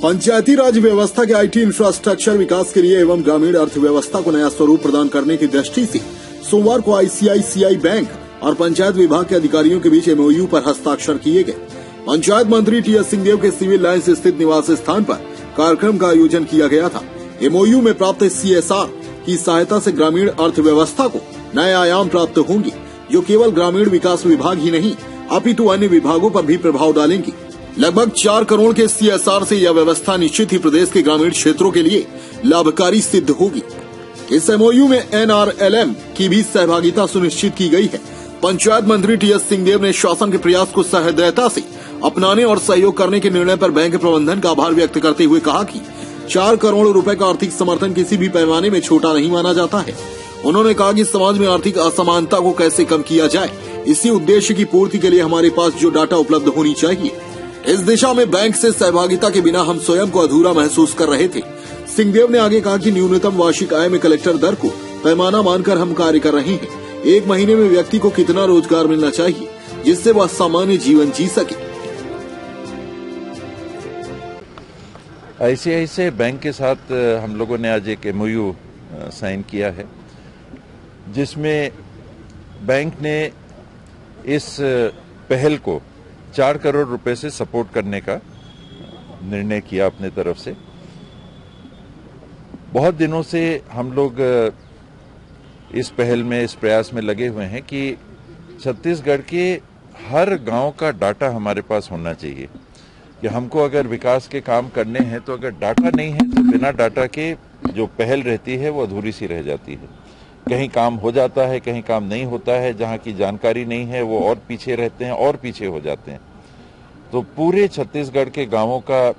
पंचायती राज व्यवस्था के IT infrastructure विकास के लिए एवं ग्रामीण अर्थव्यवस्था को नया स्वरूप प्रदान करने की दृष्टि से सोमवार को आईसीआईसीआई बैंक और पंचायत विभाग के अधिकारियों के बीच एमओयू पर हस्ताक्षर किए गए। पंचायत मंत्री टी.एस. सिंहदेव के सिविल लाइन्स स्थित निवास स्थान पर कार्यक्रम का आयोजन किया गया था। एमओयू में प्राप्त CSR की सहायता से ग्रामीण अर्थव्यवस्था को नए आयाम प्राप्त होंगे, जो केवल ग्रामीण विकास विभाग ही नहीं अपितु अन्य विभागों पर भी प्रभाव डालेंगी। लगभग 4 करोड़ के CSR से यह व्यवस्था निश्चित ही प्रदेश के ग्रामीण क्षेत्रों के लिए लाभकारी सिद्ध होगी। इस एमओयू में NRLM की भी सहभागिता सुनिश्चित की गई है। पंचायत मंत्री टी.एस. सिंहदेव ने शासन के प्रयास को सहृदयता से अपनाने और सहयोग करने के निर्णय पर बैंक प्रबंधन का आभार व्यक्त करते हुए कहा कि 4 करोड़ रुपए का आर्थिक समर्थन किसी भी पैमाने में छोटा नहीं माना जाता है। उन्होंने कहा कि समाज में आर्थिक असमानता को कैसे कम किया जाए, इसी उद्देश्य की पूर्ति के लिए हमारे पास जो डाटा उपलब्ध होनी चाहिए, इस दिशा में बैंक से सहभागिता के बिना हम स्वयं को अधूरा महसूस कर रहे थे। सिंहदेव ने आगे कहा कि न्यूनतम वार्षिक आय में कलेक्टर दर को पैमाना मानकर हम कार्य कर रहे हैं। एक महीने में व्यक्ति को कितना रोजगार मिलना चाहिए जिससे वह सामान्य जीवन जी सके। आईसीआईसीआई बैंक के साथ हम लोगों ने आज एक एमओयू साइन किया है, जिसमें बैंक ने इस पहल को 4 करोड़ रुपए से सपोर्ट करने का निर्णय किया अपने तरफ से। बहुत दिनों से हम लोग इस पहल में, इस प्रयास में लगे हुए हैं कि छत्तीसगढ़ के हर गांव का डाटा हमारे पास होना चाहिए। कि हमको अगर विकास के काम करने हैं तो अगर डाटा नहीं है तो बिना डाटा के जो पहल रहती है वो अधूरी सी रह जाती है। कहीं काम हो जाता है, कहीं काम नहीं होता है। जहाँ की जानकारी नहीं है वो और पीछे रहते हैं और पीछे हो जाते हैं। तो पूरे छत्तीसगढ़ के गांवों का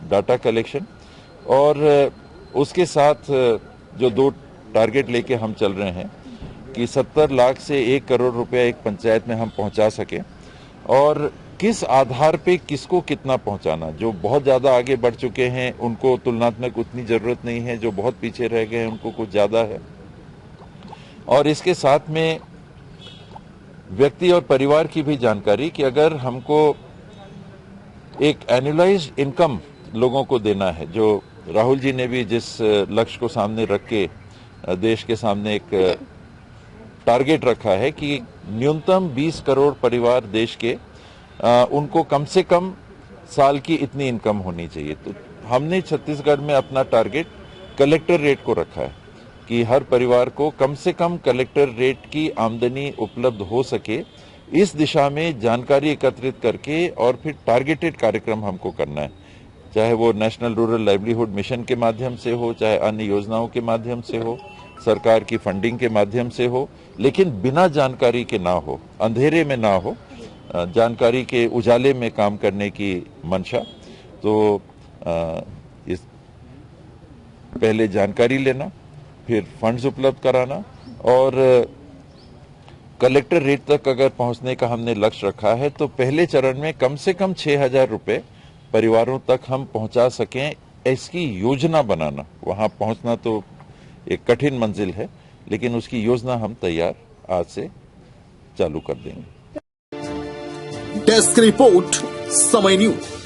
डाटा कलेक्शन और उसके साथ जो 2 टारगेट लेके हम चल रहे हैं कि 70 लाख से 1 करोड़ रुपया एक पंचायत में हम पहुंचा सके, और किस आधार पे किसको कितना पहुंचाना। जो बहुत ज्यादा आगे बढ़ चुके हैं उनको तुलनात्मक उतनी जरूरत नहीं है, जो बहुत पीछे रह गए हैं उनको कुछ ज्यादा है। और इसके साथ में व्यक्ति और परिवार की भी जानकारी कि अगर हमको एक एनुअलाइज्ड इनकम लोगों को देना है, जो राहुल जी ने भी जिस लक्ष्य को सामने रख के देश के सामने एक टारगेट रखा है कि न्यूनतम 20 करोड़ परिवार देश के उनको कम से कम साल की इतनी इनकम होनी चाहिए। तो हमने छत्तीसगढ़ में अपना टारगेट कलेक्टर रेट को रखा है कि हर परिवार को कम से कम कलेक्टर रेट की आमदनी उपलब्ध हो सके। इस दिशा में जानकारी एकत्रित करके और फिर टारगेटेड कार्यक्रम हमको करना है, चाहे वो नेशनल रूरल लाइवलीहुड मिशन के माध्यम से हो, चाहे अन्य योजनाओं के माध्यम से हो, सरकार की फंडिंग के माध्यम से हो, लेकिन बिना जानकारी के ना हो, अंधेरे में ना हो, जानकारी के उजाले में काम करने की मंशा। तो इस पहले जानकारी लेना, फिर फंड्स उपलब्ध कराना और कलेक्टर रेट तक अगर पहुंचने का हमने लक्ष्य रखा है तो पहले चरण में कम से कम 6,000 रुपए परिवारों तक हम पहुंचा सकें, इसकी योजना बनाना। वहां पहुंचना तो एक कठिन मंजिल है, लेकिन उसकी योजना हम तैयार आज से चालू कर देंगे। डेस्क रिपोर्ट, समय न्यूज।